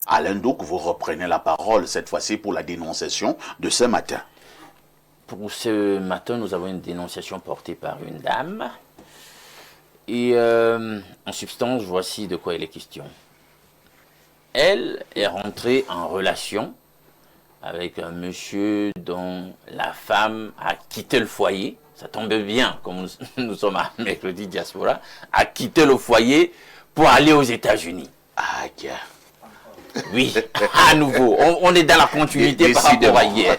Alain Douk, vous reprenez la parole cette fois-ci pour la dénonciation de ce matin. Pour ce matin, nous avons une dénonciation portée par une dame. Et en substance, voici de quoi il est question. Elle est rentrée en relation avec un monsieur dont la femme a quitté le foyer. Ça tombe bien, comme nous sommes à mercredi diaspora, a quitté le foyer pour aller aux États-Unis. Ah, tiens. Oui, à nouveau, on est dans la continuité par rapport à hier.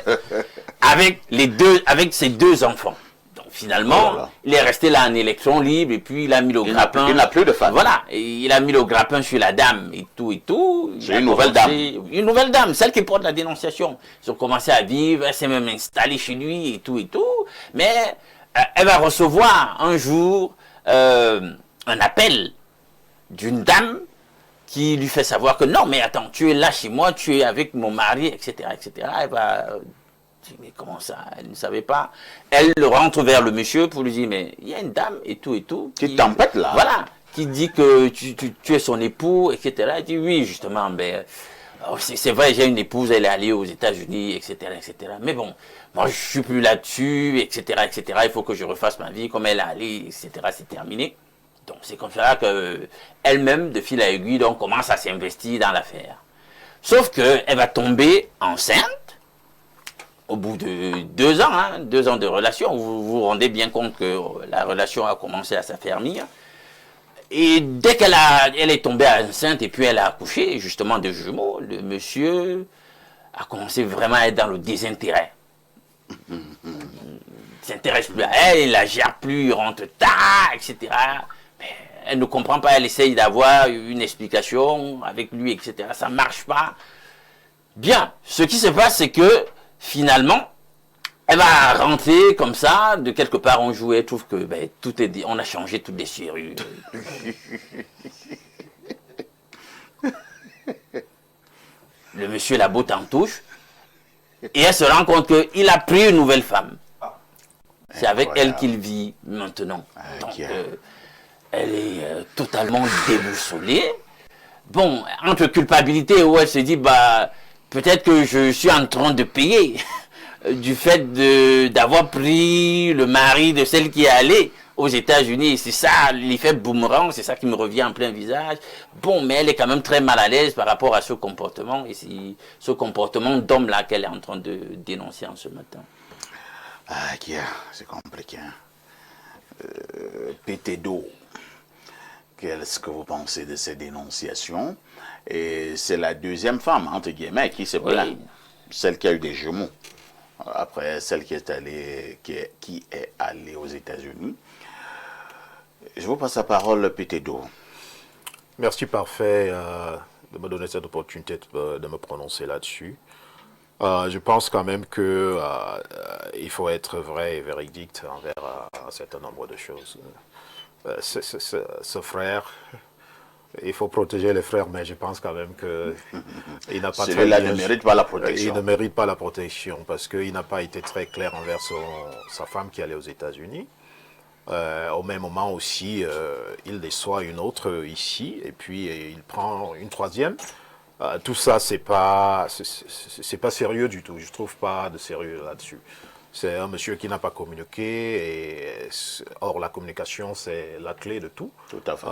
Avec ses deux enfants. Donc finalement, voilà. Il est resté là en élection libre et puis il a mis le grappin. Il n'a plus de femme. Voilà, et il a mis le grappin sur la dame et tout et tout. C'est une nouvelle dame. Une nouvelle dame, celle qui porte la dénonciation. Ils ont commencé à vivre, elle s'est même installée chez lui et tout et tout. Mais elle va recevoir un jour un appel d'une dame qui lui fait savoir que non, mais attends, tu es là chez moi, tu es avec mon mari, etc., etc. Elle va dire, mais comment ça? Elle ne savait pas. Elle rentre vers le monsieur pour lui dire, mais il y a une dame et tout et tout. Qui t'empête là? Voilà, qui dit que tu es son époux, etc. Elle dit, oui, justement, ben, c'est vrai, j'ai une épouse, elle est allée aux États-Unis, etc., etc. Mais bon, moi, je suis plus là-dessus, etc., etc. Il faut que je refasse ma vie, comme elle est allée, etc., c'est terminé. Donc c'est comme ça qu'elle-même, de fil à aiguille, donc, commence à s'investir dans l'affaire. Sauf qu'elle va tomber enceinte au bout de 2 ans, 2 ans de relation. Vous vous rendez bien compte que la relation a commencé à s'affermir. Et dès elle est tombée enceinte et puis elle a accouché justement de jumeaux, le monsieur a commencé vraiment à être dans le désintérêt. Il ne s'intéresse plus à elle, il ne la gère plus, il rentre tard, etc. Elle ne comprend pas, elle essaye d'avoir une explication avec lui, etc. Ça ne marche pas. Bien, ce qui se passe, c'est que finalement, elle va rentrer comme ça, de quelque part on jouait, trouve que ben, on a changé toutes les serrures. Le monsieur la botte en touche, et elle se rend compte qu'il a pris une nouvelle femme. C'est avec elle qu'il vit maintenant. Donc, elle est totalement déboussolée. Bon, entre culpabilité où elle se dit, bah, peut-être que je suis en train de payer du fait d'avoir pris le mari de celle qui est allée aux États-Unis. C'est ça, l'effet boomerang, c'est ça qui me revient en plein visage. Bon, mais elle est quand même très mal à l'aise par rapport à ce comportement, et ce comportement d'homme-là qu'elle est en train de dénoncer en ce matin. Ah, c'est compliqué. Pété d'eau. Qu'est-ce que vous pensez de ces dénonciations? Et c'est la deuxième femme, entre guillemets, qui se plaint. Oui. Celle qui a eu des jumeaux. Après, celle qui est allée aux États-Unis. Je vous passe la parole, Pété d'eau. Merci, Parfait, de me donner cette opportunité de me prononcer là-dessus. Je pense quand même que il faut être vrai et véridique envers un certain nombre de choses. Ce frère, il faut protéger les frères, mais je pense quand même qu'il n'a pas très bien... ne mérite pas la protection. Il ne mérite pas la protection parce qu'il n'a pas été très clair envers sa femme qui allait aux États-Unis. Au même moment aussi, il déçoit une autre ici et puis il prend une troisième. Tout ça, c'est pas sérieux du tout. Je trouve pas de sérieux là-dessus. C'est un monsieur qui n'a pas communiqué, or la communication, c'est la clé de tout. Tout à fait.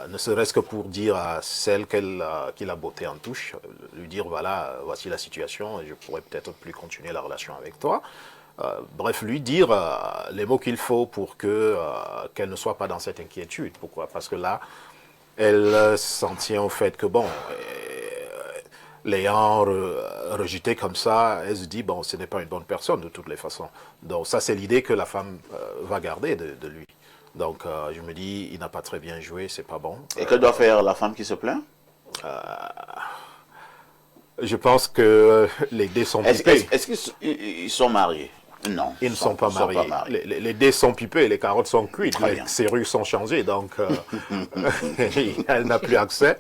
Ne serait-ce que pour dire à celle qu'il a bottée en touche, lui dire, voilà, voici la situation, et je pourrais peut-être plus continuer la relation avec toi. Bref, lui dire les mots qu'il faut pour qu'elle ne soit pas dans cette inquiétude. Pourquoi? Parce que là, elle s'en tient au fait que, bon... L'ayant rejeté comme ça, elle se dit, bon, ce n'est pas une bonne personne de toutes les façons. Donc ça, c'est l'idée que la femme va garder de lui. Donc je me dis, il n'a pas très bien joué, c'est pas bon. Et que doit faire la femme qui se plaint? Je pense que les dés sont pipés. Est-ce qu'ils sont mariés? Non. Ils ne sont pas mariés. Les dés sont pipés, les carottes sont cuites, les serrures sont changées, donc elle n'a plus accès.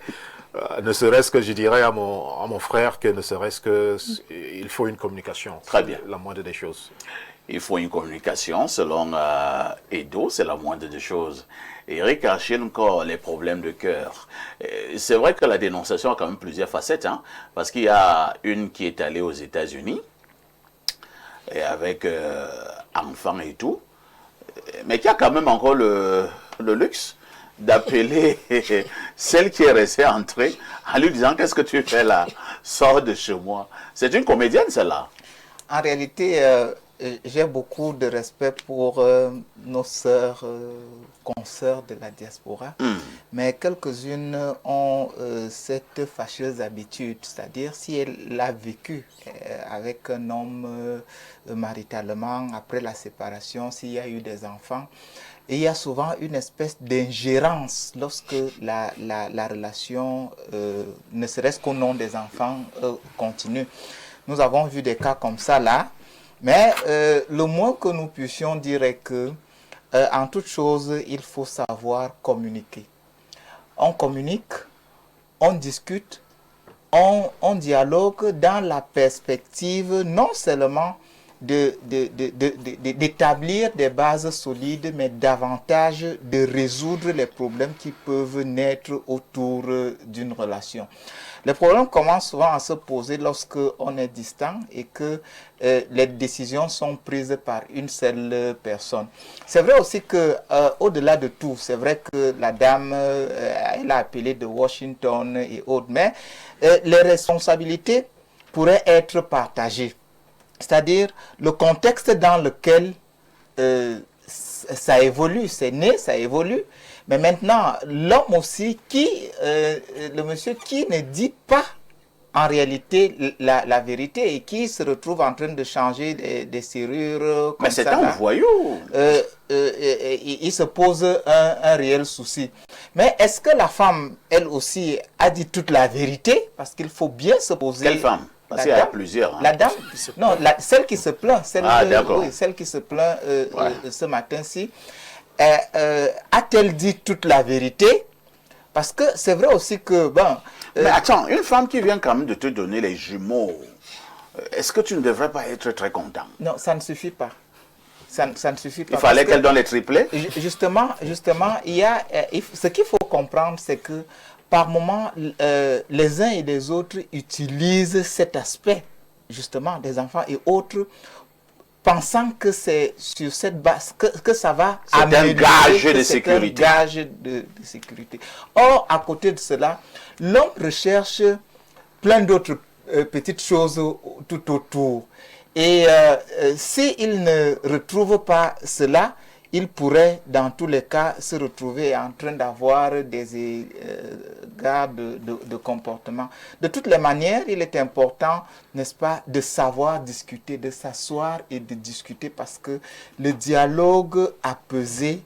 Ne serait-ce que je dirais à mon frère que ne serait-ce que il faut une communication. Très bien. La moindre des choses. il faut une communication. Selon Edo, c'est la moindre des choses. Eric achille encore les problèmes de cœur. C'est vrai que la dénonciation a quand même plusieurs facettes, hein, parce qu'il y a une qui est allée aux États-Unis, et avec enfants et tout, mais qui a quand même encore le luxe d'appeler celle qui est restée entrée en lui disant: qu'est-ce que tu fais là? Sors de chez moi. C'est une comédienne, celle-là. En réalité, j'ai beaucoup de respect pour nos sœurs, consoeurs de la diaspora, mais quelques-unes ont cette fâcheuse habitude, c'est-à-dire si elle l'a vécu avec un homme maritalement, après la séparation, s'il y a eu des enfants, et il y a souvent une espèce d'ingérence lorsque la relation, ne serait-ce qu'au nom des enfants, continue. Nous avons vu des cas comme ça là, mais le moins que nous puissions dire est que, en toute chose, il faut savoir communiquer. On communique, on discute, on dialogue dans la perspective non seulement d'établir des bases solides, mais davantage de résoudre les problèmes qui peuvent naître autour d'une relation. Les problèmes commencent souvent à se poser lorsque on est distant et que les décisions sont prises par une seule personne. C'est vrai aussi que, au-delà de tout, c'est vrai que la dame, elle a appelé de Washington et autres, mais les responsabilités pourraient être partagées. C'est-à-dire le contexte dans lequel ça évolue, c'est né, ça évolue. Mais maintenant, l'homme aussi, le monsieur qui ne dit pas en réalité la vérité et qui se retrouve en train de changer des serrures comme mais c'est un voyou. Il se pose un réel souci. Mais est-ce que la femme, elle aussi, a dit toute la vérité? Parce qu'il faut bien se poser... Quelle femme? Parce qu'il y a plusieurs. Hein. La dame, non, celle qui se plaint, celle qui se plaint ce matin-ci, a-t-elle dit toute la vérité? Parce que c'est vrai aussi que, bon... mais attends, une femme qui vient quand même de te donner les jumeaux, est-ce que tu ne devrais pas être très content? Non, ça ne suffit pas. Ça ne suffit pas. Il fallait qu'elle donne les triplés? Justement, il y a, ce qu'il faut comprendre, c'est que par moment, les uns et les autres utilisent cet aspect, justement, des enfants et autres, pensant que c'est sur cette base, que ça va améliorer, un gage de sécurité. Un gage de sécurité. Or, à côté de cela, l'homme recherche plein d'autres petites choses tout autour. Et s'il ne retrouve pas cela, il pourrait, dans tous les cas, se retrouver en train d'avoir des égards de comportement. De toutes les manières, il est important, n'est-ce pas, de savoir discuter, de s'asseoir et de discuter parce que le dialogue apaisé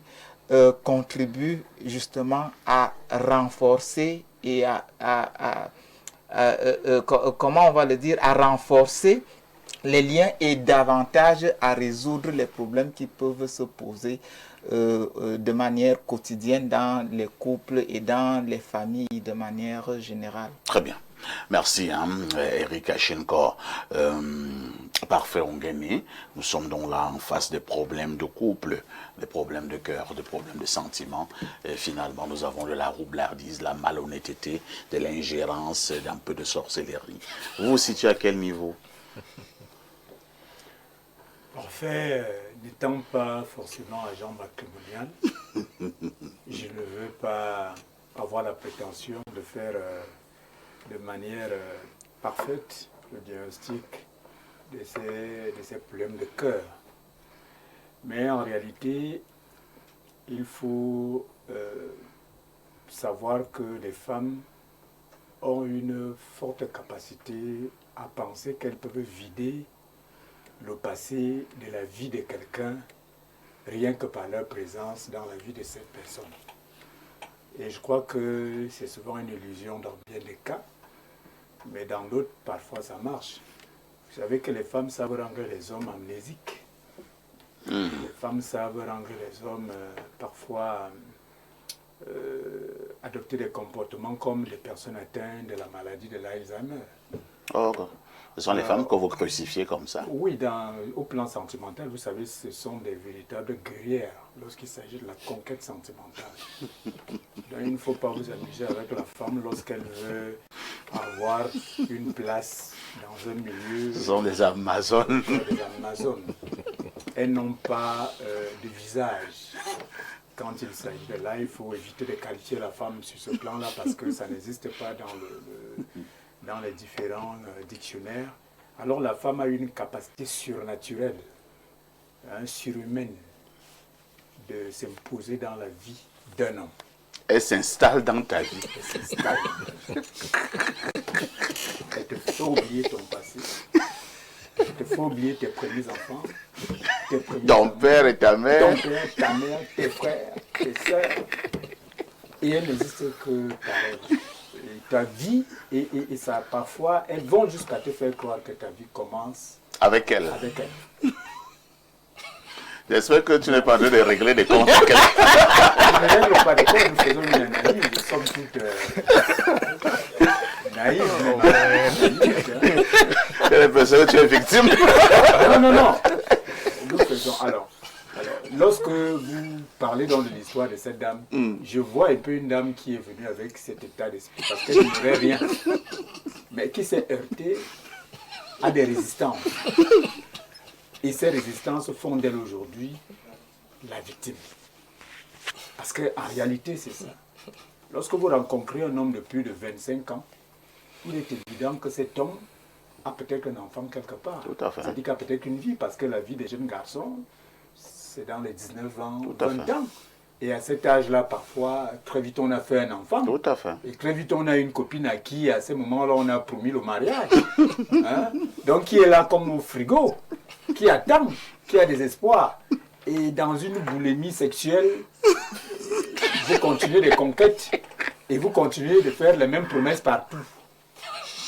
contribue justement à renforcer et comment on va le dire, à renforcer les liens et davantage à résoudre les problèmes qui peuvent se poser de manière quotidienne dans les couples et dans les familles de manière générale. Très bien. Merci, hein, Eric Ashinkor. Parfait, on gagne. Nous sommes donc là en face des problèmes de couple, des problèmes de cœur, des problèmes de sentiments. Et finalement, nous avons de la roublardise, de la malhonnêteté, de l'ingérence, d'un peu de sorcellerie. Vous vous situez à quel niveau? En fait, n'étant pas forcément agent matrimonial, je ne veux pas avoir la prétention de faire de manière parfaite le diagnostic de ces problèmes de cœur. Mais en réalité, il faut savoir que les femmes ont une forte capacité à penser qu'elles peuvent vider le passé de la vie de quelqu'un rien que par leur présence dans la vie de cette personne. Et je crois que c'est souvent une illusion dans bien des cas, mais dans d'autres, parfois ça marche. Vous savez que les femmes savent rendre les hommes amnésiques. Les femmes savent rendre les hommes parfois adopter des comportements comme les personnes atteintes de la maladie de l'Alzheimer. Oh, ce sont les femmes que vous crucifiez comme ça. Oui, au plan sentimental, vous savez, ce sont des véritables guerrières lorsqu'il s'agit de la conquête sentimentale. Donc, il ne faut pas vous amuser avec la femme lorsqu'elle veut avoir une place dans un milieu. Ce sont des Amazones. Des Amazones. Elles n'ont pas de visage. Quand il s'agit de là, il faut éviter de qualifier la femme sur ce plan-là parce que ça n'existe pas dans les différents dictionnaires. Alors la femme a une capacité surnaturelle, surhumaine, de s'imposer dans la vie d'un homme. Elle s'installe dans ta vie. Elle s'installe. Elle te fait oublier ton passé. Elle te fait oublier tes premiers enfants. Ton père et ta mère. Ton père, ta mère, tes frères, tes soeurs. Et elle n'existe que par elle. Et ta vie, et ça, parfois, elles vont jusqu'à te faire croire que ta vie commence avec elle. Avec elle. J'espère que tu n'es pas en train de régler des comptes. Je ne règle pas des comptes, nous faisons une analyse. Nous sommes toutes naïves. J'ai l'impression que tu es victime. Non. Nous faisons. Alors, lorsque vous parlez dans de l'histoire de cette dame, je vois un peu une dame qui est venue avec cet état d'esprit parce qu'elle n'aurait rien, mais qui s'est heurtée à des résistances. Et ces résistances font d'elle aujourd'hui la victime. Parce qu'en réalité, c'est ça. Lorsque vous rencontrez un homme de plus de 25 ans, il est évident que cet homme a peut-être un enfant quelque part. Tout à fait. C'est-à-dire qu'il a peut-être une vie, parce que la vie des jeunes garçons, c'est dans les 19 ans, Tout à 20 fait. ans. Et à cet âge-là, parfois, très vite, on a fait un enfant. Tout à fait. Et très vite, on a une copine à qui, à ce moment-là, on a promis le mariage. Hein? Donc, qui est là comme au frigo, qui attend, qui a des espoirs. Et dans une boulimie sexuelle, vous continuez les conquêtes et vous continuez de faire les mêmes promesses partout.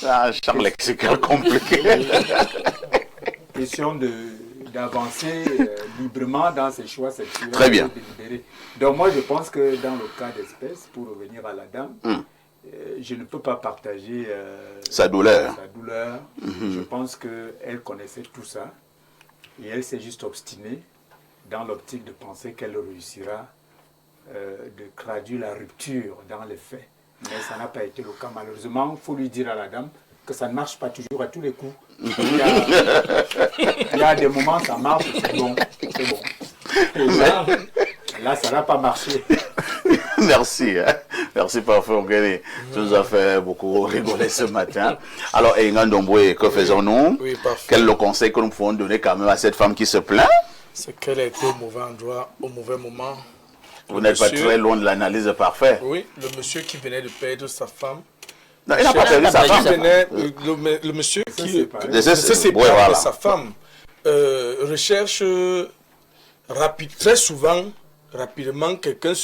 C'est un champ lexical compliqué. Question d'avancer librement dans ses choix sexuels. Très bien. Délibérés. Donc moi je pense que dans le cas d'espèce, pour revenir à la dame, je ne peux pas partager sa douleur. Je pense qu'elle connaissait tout ça et elle s'est juste obstinée dans l'optique de penser qu'elle réussira de traduire la rupture dans les faits. Mais ça n'a pas été le cas. Malheureusement, il faut lui dire à la dame que ça ne marche pas toujours à tous les coups. Il y a des moments, ça marche, c'est bon. Et là, ça n'a pas marché. Merci. Merci, Parfait Ongele. Tu nous as fait beaucoup rigoler ce matin. Alors, Engan Domboué, que faisons-nous? Oui, parfait. Quel est le conseil que nous pouvons donner quand même à cette femme qui se plaint? C'est qu'elle a été au mauvais endroit, au mauvais moment. Vous n'êtes pas très loin de l'analyse parfaite. Oui, le monsieur qui venait de perdre sa femme. Non, il n'a pas perdu sa femme. Le monsieur qui se sépare de sa femme recherche très souvent, rapidement, quelqu'une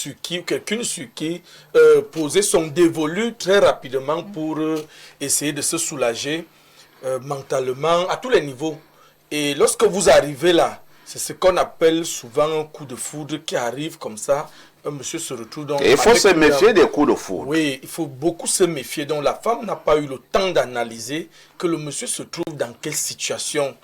sur qui poser son dévolu très rapidement pour essayer de se soulager mentalement à tous les niveaux. Et lorsque vous arrivez là, c'est ce qu'on appelle souvent un coup de foudre qui arrive comme ça. Un monsieur se retrouve dans... Et il faut se méfier des coups de foudre. Oui, il faut beaucoup se méfier. Donc la femme n'a pas eu le temps d'analyser que le monsieur se trouve dans quelle situation.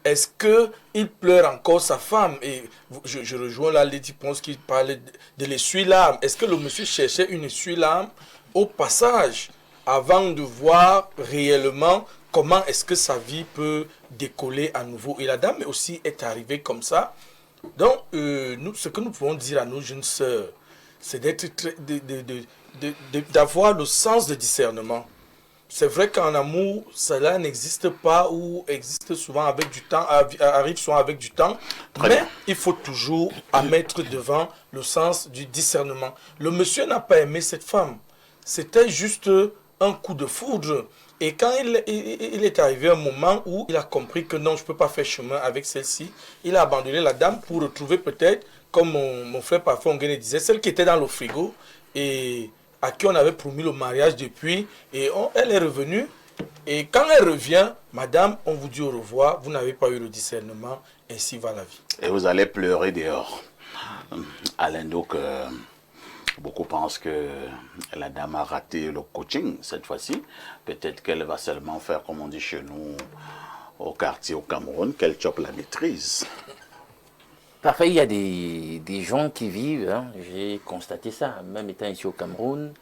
Est-ce qu'il pleure encore sa femme? Et je rejoins là Lady Ponce qui parlait de l'essuie-larmes. Est-ce que le monsieur cherchait une essuie-larme au passage avant de voir réellement comment est-ce que sa vie peut décoller à nouveau? Et la dame aussi est arrivée comme ça. Donc, ce que nous pouvons dire à nos jeunes sœurs, c'est d'avoir le sens de discernement. C'est vrai qu'en amour, cela n'existe pas ou existe souvent avec du temps, arrive souvent avec du temps, mais il faut toujours mettre devant le sens du discernement. Le monsieur n'a pas aimé cette femme. C'était juste un coup de foudre. Et quand il est arrivé un moment où il a compris que non, je ne peux pas faire chemin avec celle-ci, il a abandonné la dame pour retrouver peut-être, comme mon frère Parfait Ongene disait, celle qui était dans le frigo et à qui on avait promis le mariage depuis. Et elle est revenue. Et quand elle revient, madame, on vous dit au revoir, vous n'avez pas eu le discernement, ainsi va la vie. Et vous allez pleurer dehors. Alain, donc, Beaucoup pensent que la dame a raté le coaching cette fois-ci. Peut-être qu'elle va seulement faire, comme on dit chez nous, au quartier au Cameroun, qu'elle chope la maîtrise. Parfois, il y a des gens qui vivent, hein, j'ai constaté ça, même étant ici au Cameroun,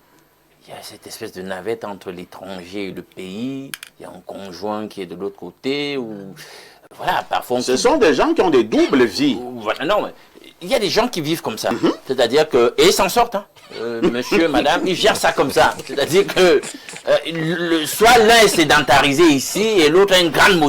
il y a cette espèce de navette entre l'étranger et le pays, il y a un conjoint qui est de l'autre côté, ou voilà, parfois... Ce sont des gens qui ont des doubles vies. Voilà, non, il y a des gens qui vivent comme ça, c'est-à-dire que, et ils s'en sortent, hein. Monsieur, madame, ils gèrent ça comme ça, c'est-à-dire que soit l'un est sédentarisé ici et l'autre a une grande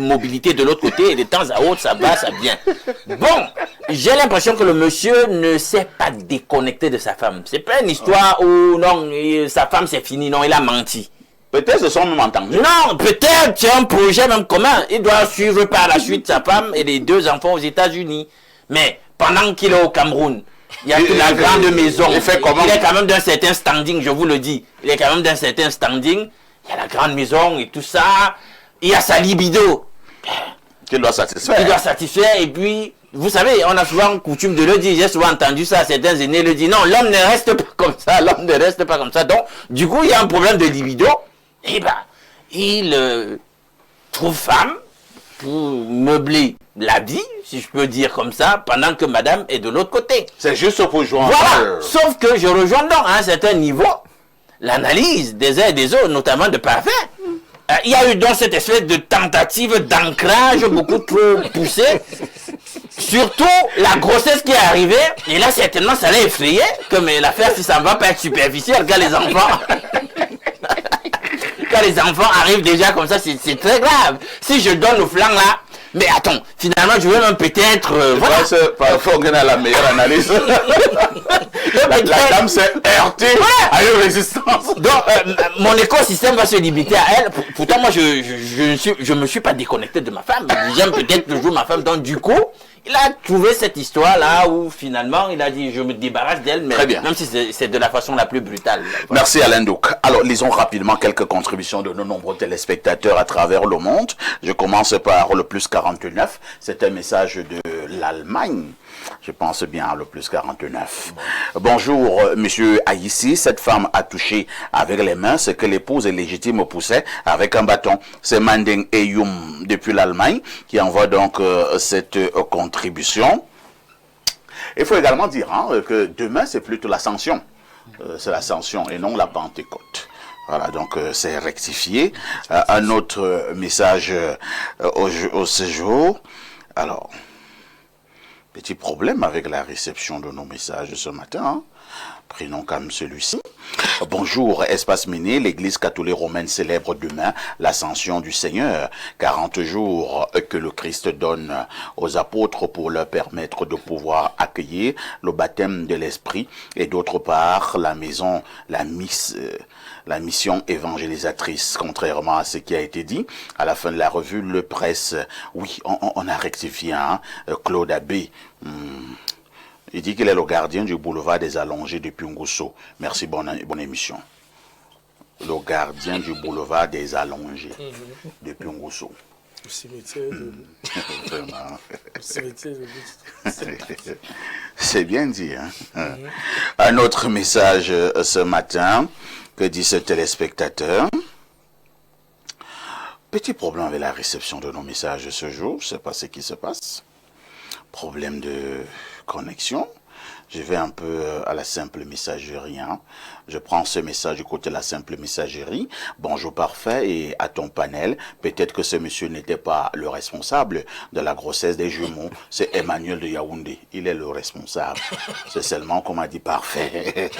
mobilité de l'autre côté et de temps à autre ça va, ça vient. Bon, j'ai l'impression que le monsieur ne s'est pas déconnecté de sa femme. C'est pas une histoire où non, sa femme c'est fini, non, il a menti. Peut-être se sont même entendus. Non, peut-être c'est un projet même commun. Il doit suivre par la suite sa femme et les 2 enfants aux États-Unis. Mais pendant qu'il est au Cameroun, il y a toute la grande maison. Il est quand même d'un certain standing, je vous le dis. Il est quand même d'un certain standing. Il y a la grande maison et tout ça. Il y a sa libido. Qu'il doit satisfaire. Il doit satisfaire. Et puis, vous savez, on a souvent coutume de le dire. J'ai souvent entendu ça. Certains aînés le disent. Non, l'homme ne reste pas comme ça. L'homme ne reste pas comme ça. Donc, du coup, il y a un problème de libido. Et ben, il trouve femme pour meubler la vie, si je peux dire comme ça, pendant que madame est de l'autre côté. C'est juste pour jouer voilà. Sauf que je rejoins donc à un certain niveau l'analyse des uns et des autres, notamment de Parfait. Il y a eu donc cette espèce de tentative d'ancrage beaucoup trop poussée. Surtout la grossesse qui est arrivée, et là certainement ça l'a effrayé, que mais l'affaire si ça ne va pas être superficielle, quand les enfants... Quand les enfants arrivent déjà comme ça, c'est très grave. Si je donne le flanc là, mais attends, finalement je veux même peut-être... voilà. Parfois on a la meilleure analyse. la dame s'est heurtée à une résistance. Donc mon écosystème va se limiter à elle. Pourtant moi je me suis pas déconnecté de ma femme. J'aime peut-être toujours ma femme. Donc du coup, il a trouvé cette histoire là où finalement il a dit je me débarrasse d'elle, mais même si c'est de la façon la plus brutale. Voilà. Merci Alain Douk. Alors lisons rapidement quelques contributions de nos nombreux téléspectateurs à travers le monde. Je commence par le plus 49. C'est un message de l'Allemagne. Je pense bien le plus 49. Bonjour, monsieur Aïssi. Cette femme a touché avec les mains ce que l'épouse légitime poussait avec un bâton. C'est Manding Eyum depuis l'Allemagne qui envoie donc cette contribution. Il faut également dire que demain, c'est plutôt l'ascension. C'est l'ascension et non la Pentecôte. Voilà, donc c'est rectifié. Un autre message au séjour. Alors... Petit problème avec la réception de nos messages ce matin. Prenons comme celui-ci. Bonjour, Espace Miné, l'Église catholique romaine célèbre demain l'ascension du Seigneur. 40 jours que le Christ donne aux apôtres pour leur permettre de pouvoir accueillir le baptême de l'Esprit et d'autre part la mission évangélisatrice, contrairement à ce qui a été dit à la fin de la revue Le Presse. Oui, on a rectifié, Claude Abbé. Il dit qu'il est le gardien du boulevard des Allongés depuis Ngusso. Merci, bonne émission. Le gardien du boulevard des Allongés depuis Ngusso. Le cimetière de... Vraiment. Le cimetière de... C'est bien dit. Un autre message ce matin. Que dit ce téléspectateur? Petit problème avec la réception de nos messages ce jour. Je ne sais pas ce qui se passe. Problème de connexion. Je vais un peu à la simple messagerie. Je prends ce message du côté de la simple messagerie. Bonjour Parfait et à ton panel. Peut-être que ce monsieur n'était pas le responsable de la grossesse des jumeaux. C'est Emmanuel de Yaoundé. Il est le responsable. C'est seulement qu'on m'a dit Parfait.